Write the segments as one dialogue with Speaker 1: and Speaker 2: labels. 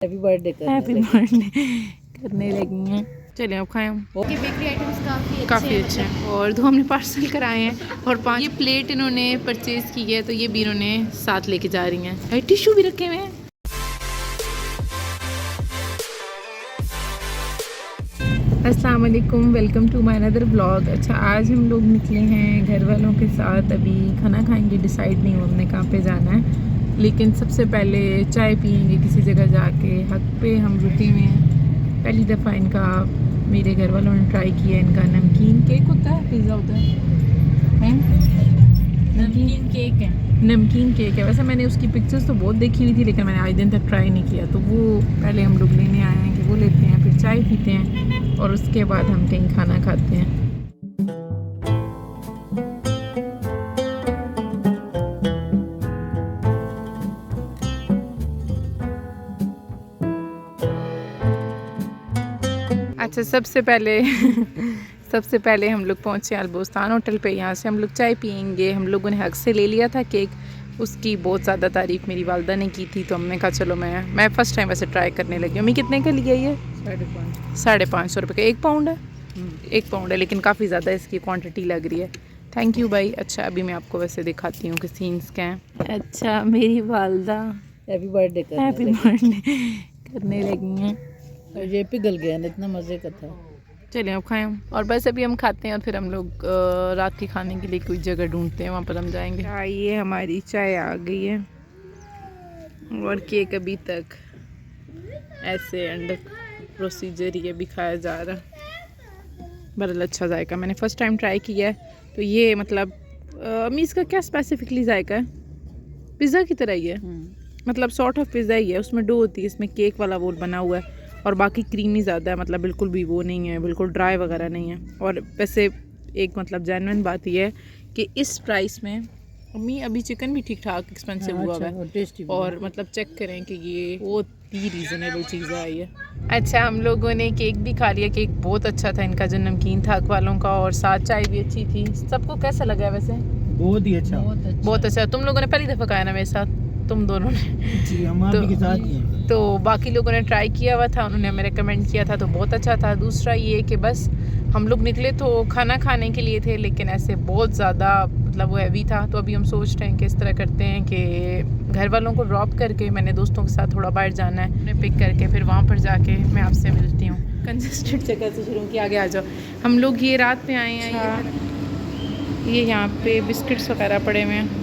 Speaker 1: Happy birthday
Speaker 2: करने लगी हैं। चलें अब खाएं हम।
Speaker 3: ये बेकरी आइटम्स
Speaker 2: काफ़ी अच्छे हैं और 2 हमने पार्सल कराए हैं और 5 ये प्लेट इन्होंने परचेज़ की है, तो ये भी इन्होंने साथ लेके जा रही हैं। टिश्यू भी रखे हुए हैं। अस्सलाम वालेकुम, welcome to my another blog. अच्छा, आज हम लोग निकले हैं घर वालों के साथ। अभी खाना खाएंगे, डिसाइड नहीं हुआ हमने कहाँ पे जाना है, लेकिन सबसे पहले चाय पियेंगे किसी जगह जाके। हक पे हम रुके हुए हैं। पहली दफ़ा इनका मेरे घर वालों ने ट्राई किया। इनका नमकीन केक होता है, पिज़्ज़ा होता है, नमकीन केक है। नमकीन केक है। वैसे मैंने उसकी पिक्चर्स तो बहुत देखी हुई थी, लेकिन मैंने आज दिन तक ट्राई नहीं किया। तो वो पहले हम लोग लेने आए हैं कि वो लेते हैं, फिर चाय पीते हैं और उसके बाद हम कहीं खाना खाते हैं। अच्छा, सबसे पहले हम लोग पहुँचे अलबुस्तान होटल पे। यहाँ से हम लोग चाय पियेंगे। हम लोगों ने हक से ले लिया था केक। उसकी बहुत ज़्यादा तारीफ़ मेरी वालदा ने की थी, तो हमने कहा चलो मैं फ़र्स्ट टाइम वैसे ट्राई करने लगी हूँ। मैं कितने का लिया ये? 550 रुपये का 1 पाउंड है। 1 पाउंड है, लेकिन काफ़ी ज़्यादा इसकी क्वांटिटी लग रही है। थैंक यू भाई। अच्छा, अभी मैं आपको वैसे दिखाती हूँ कि सीन्स क्या हैं। अच्छा, मेरी वालदा
Speaker 1: हैप्पी बर्थडे
Speaker 2: करने लगी हैं।
Speaker 1: और ये पिघल गया ना, इतना मज़े का था।
Speaker 2: चलिए अब खाएं हम। और बस अभी हम खाते हैं और फिर हम लोग रात के खाने के लिए कोई जगह ढूंढते हैं, वहाँ पर हम जाएंगे। ये हमारी चाय आ गई है और केक अभी तक ऐसे अंडर प्रोसीजर ही अभी खाया जा रहा। बड़ा अच्छा जायका, मैंने फ़र्स्ट टाइम ट्राई किया है। तो ये मतलब अमीज़ का क्या स्पेसिफिकली जायका है? पिज़्ज़ा की तरह ही है, मतलब सॉर्ट ऑफ पिज़्ज़ा ही है। उसमें डो होती है, इसमें केक वाला वो बना हुआ है और बाकी क्रीमी ज़्यादा है, मतलब बिल्कुल भी वो नहीं है, बिल्कुल ड्राई वगैरह नहीं है। और वैसे एक मतलब जेन्युइन बात ये है कि इस प्राइस में अम्मी अभी चिकन भी ठीक ठाक एक्सपेंसिव हुआ है
Speaker 1: और टेस्टी
Speaker 2: और मतलब चेक करें कि ये बहुत ही रीज़नेबल चीज़ आई है। अच्छा, हम लोगों ने केक भी खा लिया। केक बहुत अच्छा था इनका, जो नमकीन था हक वालों का, और साथ चाय भी अच्छी थी। सबको कैसा लगा है वैसे?
Speaker 1: बहुत ही अच्छा,
Speaker 2: बहुत अच्छा। तुम लोगों ने पहली दफ़ा खाया ना मेरे साथ, तुम दोनों ने?
Speaker 1: जी, हम आप के साथ ही हैं।
Speaker 2: तो बाकी लोगों ने ट्राई किया हुआ था, उन्होंने हमें रेकमेंड किया था, तो बहुत अच्छा था। दूसरा ये कि बस हम लोग निकले तो खाना खाने के लिए थे, लेकिन ऐसे बहुत ज़्यादा मतलब वो हैवी था। तो अभी हम सोच रहे हैं कि इस तरह करते हैं कि घर वालों को ड्रॉप करके मैंने दोस्तों के साथ थोड़ा बाहर जाना है, उन्हें पिक करके फिर वहाँ पर जाके मैं आपसे मिलती हूँ। कंजेस्टेड जगह से शुरू किया, आगे आ जाओ। हम लोग ये रात में आए हैं। ये यहाँ पे बिस्किट्स वगैरह पड़े हुए हैं।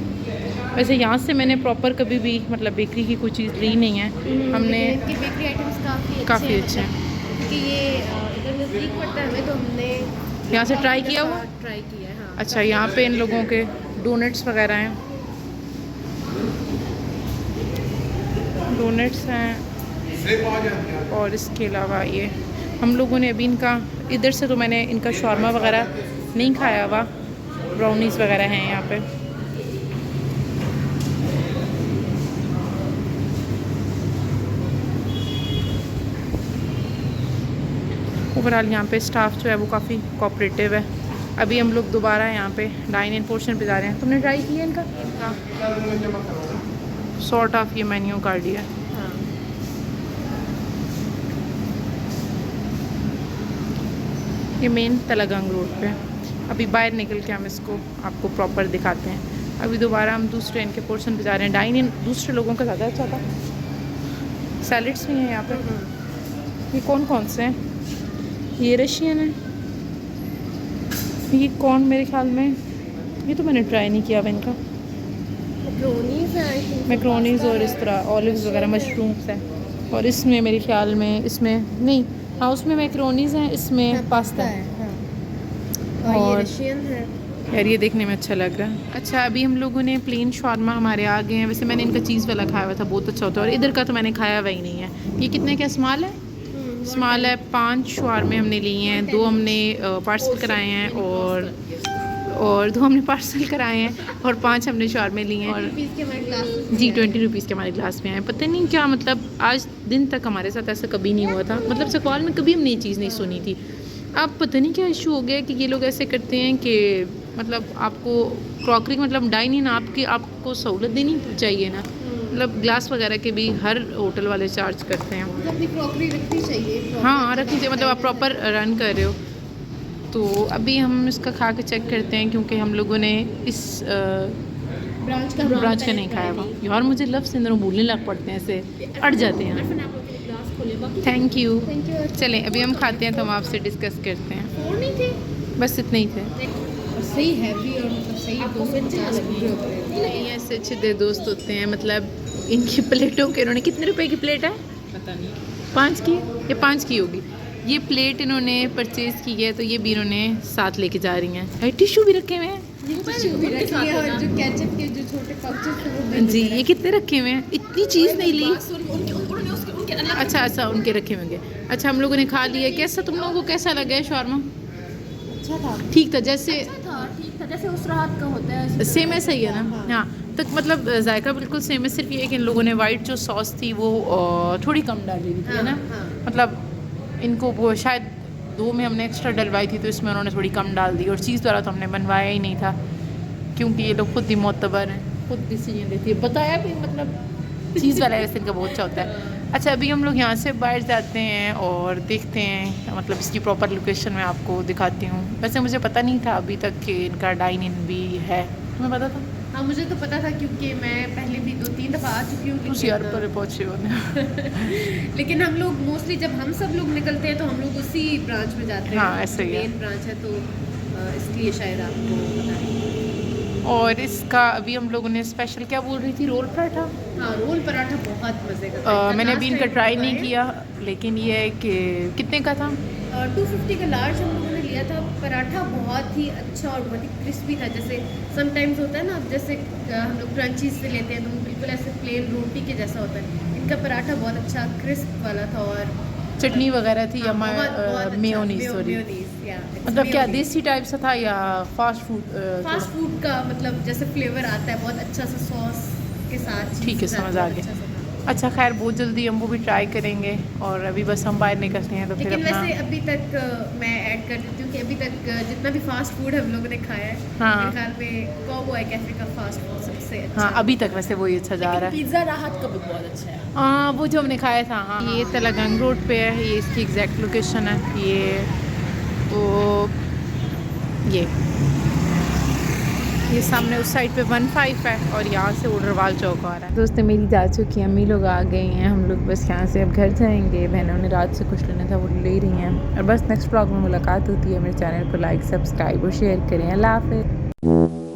Speaker 2: वैसे यहाँ से मैंने प्रॉपर कभी भी मतलब बेकरी की कोई चीज़ ली नहीं है। हमने
Speaker 3: इनके बेकरी आइटम्स
Speaker 2: काफ़ी अच्छे हैं,
Speaker 3: क्योंकि ये इधर नज़दीक पड़ता है हमें, तो हमने
Speaker 2: यहाँ से ट्राई किया हुआ।
Speaker 3: ट्राई किया है। हाँ,
Speaker 2: अच्छा, यहाँ पे इन लोगों के डोनट्स वगैरह हैं, डोनट्स हैं। और इसके अलावा ये हम लोगों ने अभी इनका इधर से तो मैंने इनका शॉर्मा वगैरह नहीं खाया हुआ। ब्राउनीज़ वगैरह हैं यहाँ पे। ओवरऑल यहाँ पे स्टाफ जो है वो काफ़ी कोऑपरेटिव है। अभी हम लोग दोबारा यहाँ पे डाइन इन पोर्शन पे जा रहे हैं। तुमने ट्राई किया इनका? सॉर्ट ऑफ ये मेन्यू कार्ड है।
Speaker 3: हाँ।
Speaker 2: ये मेन तलगंग रोड पे। अभी बाहर निकल के हम इसको आपको प्रॉपर दिखाते हैं। अभी दोबारा हम दूसरे इनके पोर्शन पे जा रहे हैं। डाइन इन दूसरे लोगों का ज़्यादा अच्छा था। सैलड्स भी हैं यहाँ पे। ये कौन कौन से हैं? ये रशियन है। ये कौन, मेरे ख्याल में ये तो मैंने ट्राई नहीं किया हुआ इनका। मैक्रोनीज और इस तरह ऑलिव्स वगैरह, मशरूम्स हैं। और इसमें मेरे ख्याल में इसमें नहीं, हाँ उसमें मैक्रोनीज हैं, इसमें पास्ता है।
Speaker 3: हाँ। और ये रशियन है
Speaker 2: यार, ये देखने में अच्छा लग रहा है। अच्छा, अभी हम लोगों ने प्लेन शॉर्मा हमारे आ गए हैं। वैसे मैंने इनका चीज़ वाला खाया हुआ था, बहुत अच्छा होता है। और इधर का तो मैंने खाया हुआ ही नहीं है। ये कितने का स्मॉल है? स्मॉल है। 5 शॉर्मे हमने लिए हैं, 2 हमने पार्सल कराए हैं और 2 हमने पार्सल कराए हैं और 5 हमने शॉर्मे लिए हैं। और जी 20 रुपीज़ के हमारे ग्लास में आए। पता नहीं क्या मतलब, आज दिन तक हमारे साथ ऐसा कभी नहीं हुआ था। मतलब सकवाल में कभी हमने ये चीज़ नहीं सुनी थी। अब पता नहीं क्या इशू हो गया कि ये लोग ऐसे करते हैं कि मतलब आपको क्रॉकरी मतलब डाइन इन आपको सहूलत देनी चाहिए ना। मतलब ग्लास वगैरह के भी हर होटल वाले चार्ज करते हैं।
Speaker 3: मतलब अपनी क्रॉकरी रखनी चाहिए।
Speaker 2: हाँ रखनी चाहिए, मतलब आप प्रॉपर रन कर रहे हो। तो अभी हम इसका खा के चेक करते हैं, क्योंकि हम लोगों ने इस
Speaker 3: ब्रांच
Speaker 2: का नहीं खाया हुआ। यार मुझे लफ्ज़ इंदरों बोलने लग पड़ते हैं, ऐसे अड़ जाते हैं।
Speaker 3: ग्लास खोले बाकी
Speaker 2: थैंक यू।
Speaker 3: Thank you.
Speaker 2: चलें अभी हम खाते हैं तो हम आपसे डिस्कस करते हैं।
Speaker 3: 4 नहीं थे,
Speaker 2: बस इतने ही थे।
Speaker 3: और सही हैवी और मतलब सही 250 रुपये होते हैं।
Speaker 2: नहीं ऐसे अच्छे दे दोस्त होते हैं। मतलब इनकी प्लेटों के, इन्होंने कितने रुपए की प्लेट है
Speaker 1: पता नहीं
Speaker 2: 5 की या 5 की होगी ये प्लेट इन्होंने परचेज़ की है। तो ये भी इन्होंने साथ लेके जा रही हैं। टिश्यू भी रखे हुए हैं
Speaker 3: और जो केचप के जो छोटे पाउचेस थे वो
Speaker 2: जी। ये कितने रखे हुए हैं, इतनी चीज़ नहीं ली। अच्छा अच्छा उनके रखे होंगे। अच्छा हम लोगों ने खा लिया। कैसा तुम लोगों को कैसा लगा है शॉर्मा?
Speaker 3: अच्छा था,
Speaker 2: ठीक था, जैसे
Speaker 3: ठीक था जैसे उस रात का होता है।
Speaker 2: सेम ऐसा ही है ना। हाँ तक मतलब जायका बिल्कुल सेम है। सिर्फ ये है कि इन लोगों ने वाइट जो सॉस थी वो थोड़ी कम डाली हुई थी, है ना। मतलब इनको वो शायद 2 में हमने एक्स्ट्रा डलवाई थी, तो इसमें उन्होंने थोड़ी कम डाल दी। और चीज़ वाला तो हमने बनवाया ही नहीं था, क्योंकि ये लोग खुद ही मोतबर हैं, खुद डिसीजन देती है। बताया भी मतलब चीज़ वाला वैसे इनका बहुत अच्छा होता है। अच्छा अभी हम लोग यहाँ से बाहर जाते हैं और देखते हैं, मतलब इसकी प्रॉपर लोकेशन मैं आपको दिखाती हूँ। वैसे मुझे पता नहीं था अभी तक कि इनका डाइन इन भी है। तुम्हें पता था?
Speaker 3: हाँ मुझे तो पता था, क्योंकि मैं पहले भी 2-3 दफ़ा आ चुकी हूँ।
Speaker 2: उस यार पर पहुँचे होने
Speaker 3: लेकिन हम लोग मोस्टली जब हम सब लोग निकलते हैं तो हम लोग उसी ब्रांच में जाते हैं।
Speaker 2: हाँ, ऐसे ही है।
Speaker 3: मेन ब्रांच है, तो इसलिए शायद आपको पता नहीं।
Speaker 2: और इसका अभी हम लोगों ने स्पेशल क्या बोल रही थी, रोल पराठा।
Speaker 3: हाँ रोल पराठा बहुत मज़े का था।
Speaker 2: मैंने अभी इनका ट्राई नहीं
Speaker 3: किया।
Speaker 2: किया, लेकिन ये है कि कितने का था?
Speaker 3: 250 का लार्ज हम लोगों ने लिया था। पराठा बहुत ही अच्छा और बहुत ही क्रिस्पी था। जैसे समटाइम्स होता है ना, जैसे हम लोग क्रंचीज से लेते हैं तो वो बिल्कुल ऐसे प्लेन रोटी के जैसा होता है। इनका पराठा बहुत अच्छा क्रिस्प वाला था। और
Speaker 2: चटनी वगैरह थी या
Speaker 3: बहुत
Speaker 2: मेयोनीज? सॉरी मतलब क्या
Speaker 3: मेयोनीज
Speaker 2: देसी टाइप सा था या फास्ट फूड?
Speaker 3: फास्ट फूड का मतलब जैसे फ्लेवर आता है बहुत अच्छा सा सॉस के साथ।
Speaker 2: ठीक है, समझ आ गया। अच्छा खैर बहुत जल्दी हम वो भी ट्राई करेंगे। और अभी बस हम बाहर निकलते हैं तो फिर
Speaker 3: लेकिन
Speaker 2: अपना
Speaker 3: वैसे अभी तक मैं ऐड कर देती हूँ कि अभी तक जितना भी फास्ट फूड हम लोगों ने खाया है,
Speaker 2: हाँ।
Speaker 3: मेरे ख्याल में कॉबॉय कैफे का फास्ट फूड सबसे अच्छा।
Speaker 2: हाँ अभी तक वैसे वही अच्छा जा रहा है।
Speaker 3: पिज़्ज़ा राहत का भी बहुत अच्छा है।
Speaker 2: हाँ वो जो हमने खाया था। हाँ ये तलागंग रोड पे है, ये इसकी एग्जैक्ट लोकेशन है। ये सामने उस साइड पे 15 है और यहाँ से उडरवाल चौक आ रहा है। दोस्तें मेरी जा चुकी हैं, अम्मी लोग आ गए हैं। हम लोग बस यहाँ से अब घर जाएंगे। बहनों ने रात से कुछ लेना था वो ले रही हैं। और बस नेक्स्ट ब्लॉग में मुलाकात होती है। मेरे चैनल को लाइक सब्सक्राइब और शेयर करें। अल्लाह हाफ़िज़।